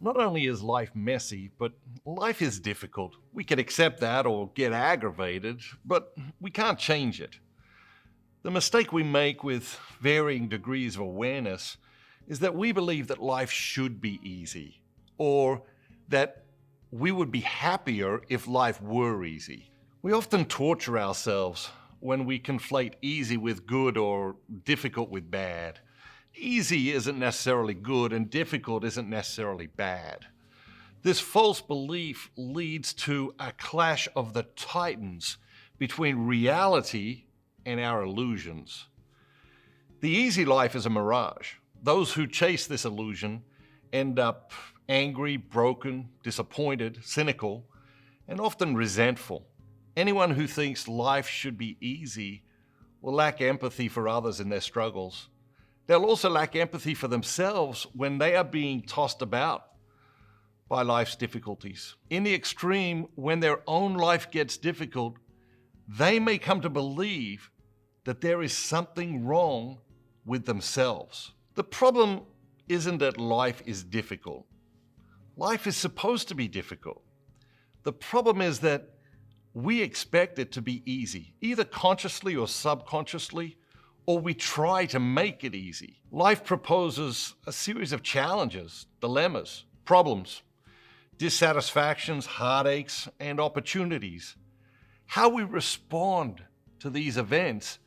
Not only is life messy, but life is difficult. We can accept that or get aggravated, but we can't change it. The mistake we make with varying degrees of awareness is that we believe that life should be easy, or that we would be happier if life were easy. We often torture ourselves when we conflate easy with good or difficult with bad. Easy isn't necessarily good and difficult isn't necessarily bad. This false belief leads to a clash of the titans between reality and our illusions. The easy life is a mirage. Those who chase this illusion end up angry, broken, disappointed, cynical, and often resentful. Anyone who thinks life should be easy will lack empathy for others in their struggles. They'll also lack empathy for themselves when they are being tossed about by life's difficulties. In the extreme, when their own life gets difficult, they may come to believe that there is something wrong with themselves. The problem isn't that life is difficult. Life is supposed to be difficult. The problem is that we expect it to be easy, either consciously or subconsciously, or we try to make it easy. Life proposes a series of challenges, dilemmas, problems, dissatisfactions, heartaches, and opportunities. How we respond to these events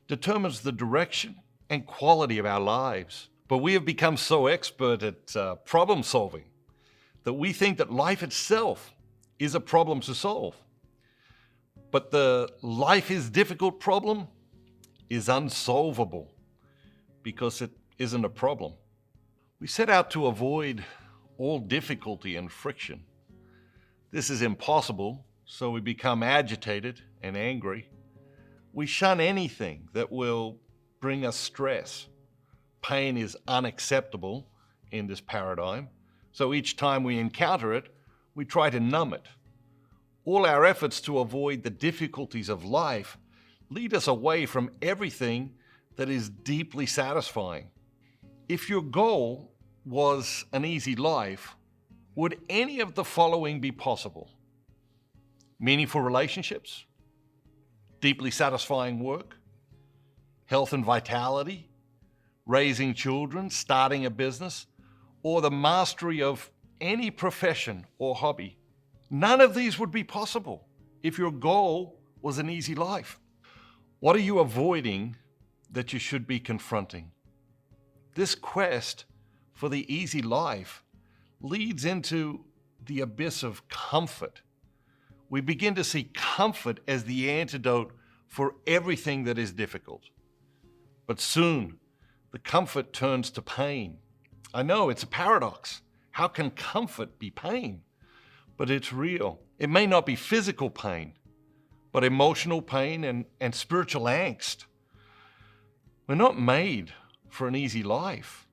determines the direction and quality of our lives. But we have become so expert at problem solving that we think that life itself is a problem to solve. But the life is difficult problem is unsolvable because it isn't a problem. We set out to avoid all difficulty and friction. This is impossible, so we become agitated and angry. We shun anything that will bring us stress. Pain is unacceptable in this paradigm, so each time we encounter it, we try to numb it. All our efforts to avoid the difficulties of life lead us away from everything that is deeply satisfying. If your goal was an easy life, would any of the following be possible? Meaningful relationships, deeply satisfying work, health and vitality, raising children, starting a business, or the mastery of any profession or hobby. None of these would be possible if your goal was an easy life. What are you avoiding that you should be confronting? This quest for the easy life leads into the abyss of comfort. We begin to see comfort as the antidote for everything that is difficult. But soon, the comfort turns to pain. I know, it's a paradox. How can comfort be pain? But it's real. It may not be physical pain, but emotional pain and spiritual angst. We're not made for an easy life.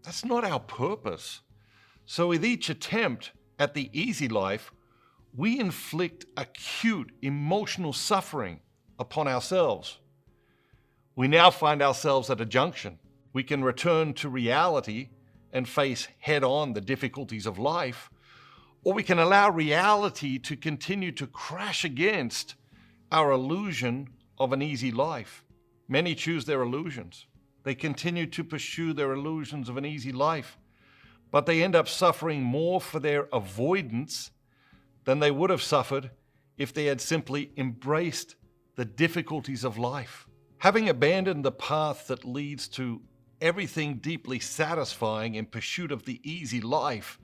That's not our purpose. So with each attempt at the easy life, we inflict acute emotional suffering upon ourselves. We now find ourselves at a junction. We can return to reality and face head-on the difficulties of life, or we can allow reality to continue to crash against our illusion of an easy life. Many choose their illusions. They continue to pursue their illusions of an easy life, but they end up suffering more for their avoidance than they would have suffered if they had simply embraced the difficulties of life. Having abandoned the path that leads to everything deeply satisfying in pursuit of the easy life,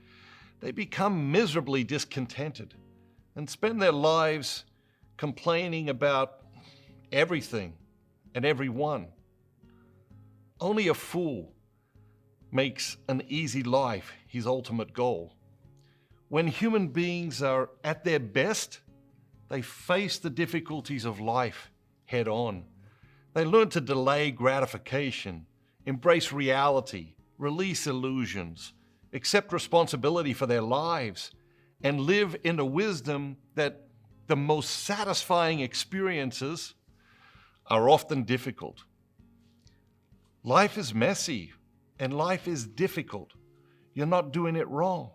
they become miserably discontented and spend their lives complaining about everything and everyone. Only a fool makes an easy life his ultimate goal. When human beings are at their best, they face the difficulties of life head on. They learn to delay gratification, embrace reality, release illusions, accept responsibility for their lives, and live in the wisdom that the most satisfying experiences are often difficult. Life is messy and life is difficult. You're not doing it wrong.